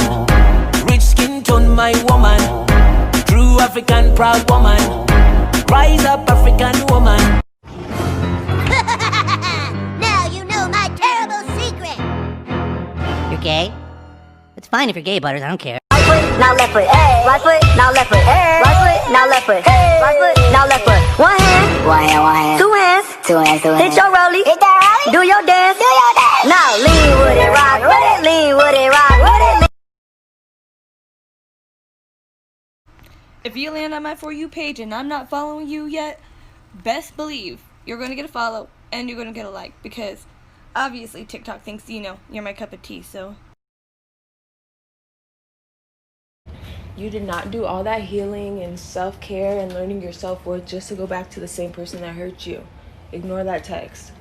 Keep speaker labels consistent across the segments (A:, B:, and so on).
A: woman. Rich skin tone, my woman. True African proud woman. Rise up, African woman.
B: Now you know my terrible secret.
C: You're gay? It's fine if you're gay, Butters. I don't care.
D: Right foot, now left foot. Hey. Right foot, now left foot. Hey. Right foot, now left foot. Hey. Right foot, now left foot. One hand.
C: One hand, one hand.
D: Two hands.
C: Two hands, two hands.
D: Hit your rollie.
B: Hit that rollie.
D: Do your dance.
B: Do your dance.
D: Now lean with it, rock with it. Lean with it, rock with it.
E: If you land on my For You page and I'm not following you yet, best believe you're going to get a follow and you're going to get a like, because obviously TikTok thinks, you're my cup of tea, so.
F: You did not do all that healing and self-care and learning your self-worth just to go back to the same person that hurt you. Ignore that text.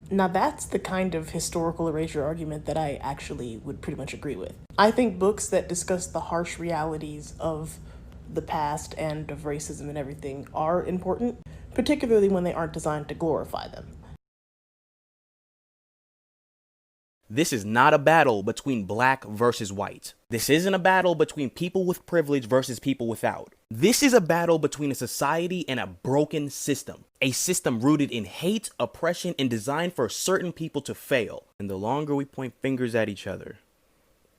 G: Now that's the kind of historical erasure argument that I actually would pretty much agree with. I think books that discuss the harsh realities of the past and of racism and everything are important, particularly when they aren't designed to glorify them.
H: This is not a battle between black versus white. This isn't a battle between people with privilege versus people without. This is a battle between a society and a broken system. A system rooted in hate, oppression, and designed for certain people to fail. And the longer we point fingers at each other,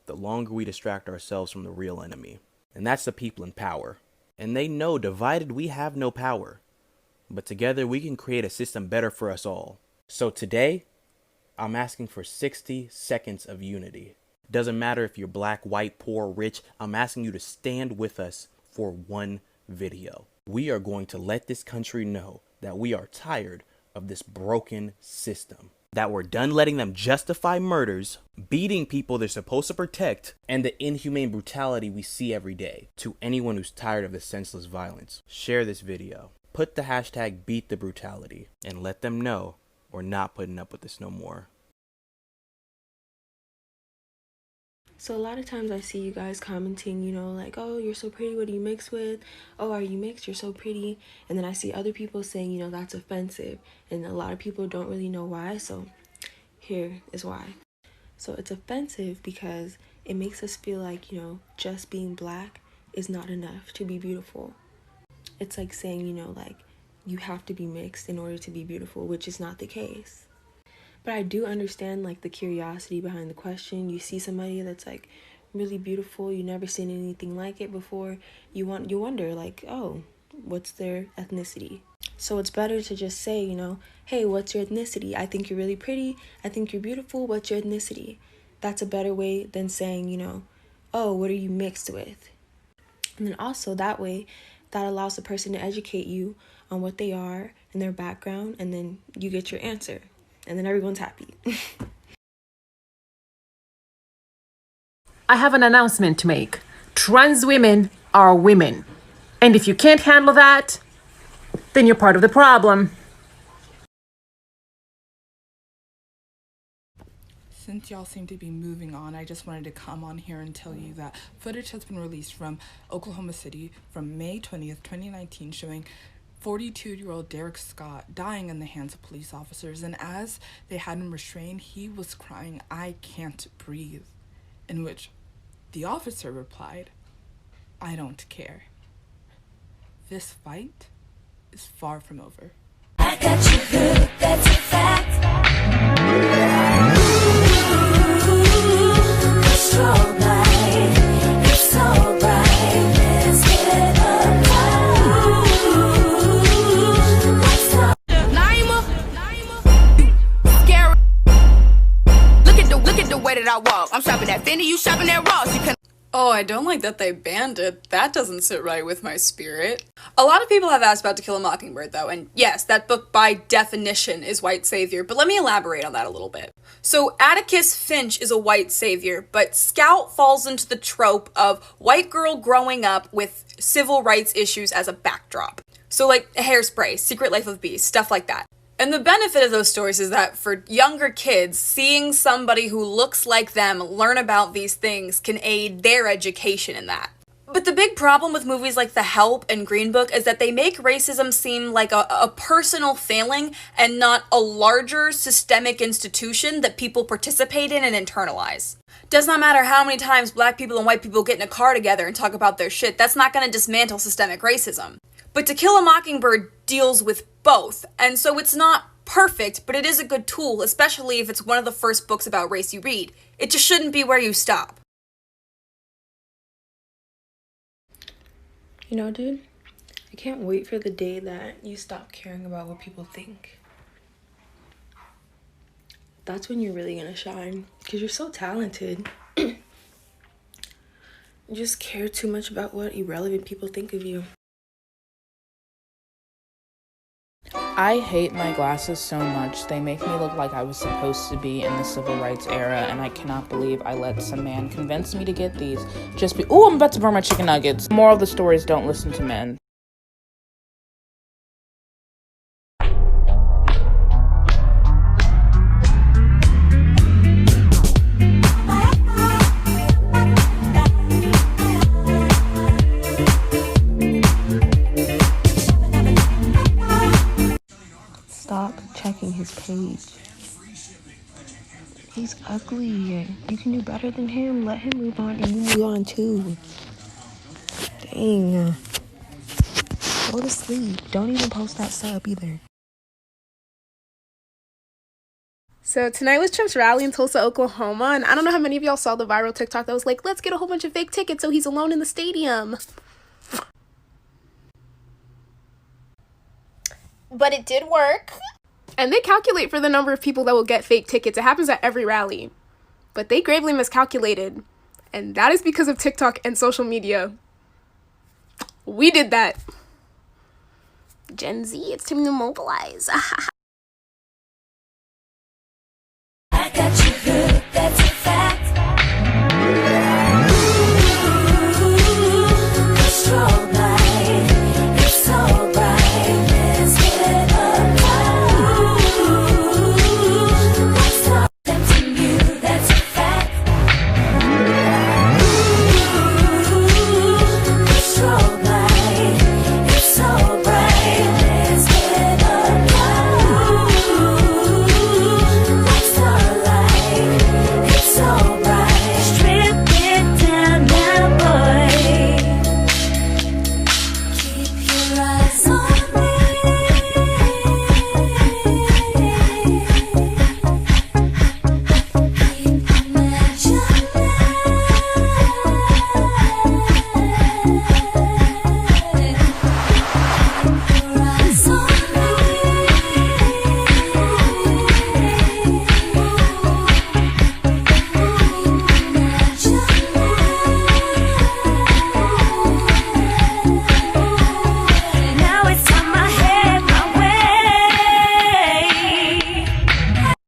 H: the longer we distract ourselves from the real enemy. And that's the people in power. And they know divided we have no power. But together we can create a system better for us all. So today, I'm asking for 60 seconds of unity. Doesn't matter if you're black, white, poor, rich. I'm asking you to stand with us for one video. We are going to let this country know that we are tired of this broken system. That we're done letting them justify murders, beating people they're supposed to protect, and the inhumane brutality we see every day. To anyone who's tired of the senseless violence, share this video. Put the hashtag #BeatTheBrutality and let them know we're not putting up with this no more.
F: So a lot of times I see you guys commenting, like, oh, you're so pretty, what do you mix with? Oh, are you mixed? You're so pretty. And then I see other people saying, that's offensive. And a lot of people don't really know why. So here is why. So it's offensive because it makes us feel like, just being black is not enough to be beautiful. It's like saying, like, you have to be mixed in order to be beautiful, which is not the case. But I do understand, like, the curiosity behind the question. You see somebody that's, like, really beautiful, you never seen anything like it before, you wonder, like, oh, what's their ethnicity? So it's better to just say, hey, what's your ethnicity? I think you're really pretty, I think you're beautiful, what's your ethnicity? That's a better way than saying, oh, what are you mixed with? And then also that way, that allows the person to educate you on what they are and their background, and then you get your answer. And then everyone's happy.
I: I have an announcement to make. Trans women are women. And if you can't handle that, then you're part of the problem.
J: Since y'all seem to be moving on, I just wanted to come on here and tell you that footage has been released from Oklahoma City from May 20th, 2019, showing 42-year-old Derek Scott dying in the hands of police officers, and as they had him restrained, he was crying, "I can't breathe," in which the officer replied, "I don't care. This fight is far from over."
K: I got you good, that's a fact. Ooh, it's so bright, it's so bright, let's get up.
L: Way that I walk. I'm shopping at Fendi, you shopping at Ross. You can.
M: Oh, I don't like that they banned it. That doesn't sit right with my spirit. A lot of people have asked about To Kill a Mockingbird, though, and yes, that book by definition is white savior, but let me elaborate on that a little bit. So Atticus Finch is a white savior, but Scout falls into the trope of white girl growing up with civil rights issues as a backdrop. So like Hairspray, Secret Life of Bees, stuff like that. And the benefit of those stories is that for younger kids, seeing somebody who looks like them learn about these things can aid their education in that. But the big problem with movies like The Help and Green Book is that they make racism seem like a personal failing and not a larger systemic institution that people participate in and internalize. Does not matter how many times black people and white people get in a car together and talk about their shit, that's not going to dismantle systemic racism. But To Kill a Mockingbird deals with both, and so it's not perfect, but it is a good tool, especially if it's one of the first books about race you read. It just shouldn't be where you stop.
F: You know, dude, I can't wait for the day that you stop caring about what people think. That's when you're really gonna shine, because you're so talented. You just care too much about what irrelevant people think of you.
N: I hate my glasses so much. They make me look like I was supposed to be in the civil rights era, and I cannot believe I let some man convince me to get these. Ooh, I'm about to burn my chicken nuggets. Moral of the story is don't listen to men.
F: Stop checking his page. He's ugly. You can do better than him. Let him move on and you move on too. Dang. Go to sleep. Don't even post that sub either.
O: So tonight was Trump's rally in Tulsa, Oklahoma, and I don't know how many of y'all saw the viral TikTok that was like, let's get a whole bunch of fake tickets so he's alone in the stadium. But it did work. And they calculate for the number of people that will get fake tickets. It happens at every rally. But they gravely miscalculated. And that is because of TikTok and social media. We did that. Gen Z, it's time to mobilize.
K: I got you good, that's a fact. Ooh, the strobe light, it's so bright. Let's get up high. Ooh, let's stop tempting you, that's a fact. Ooh, the strobe light, it's so bright. Let's get up high. Ooh, like starlight, it's so bright.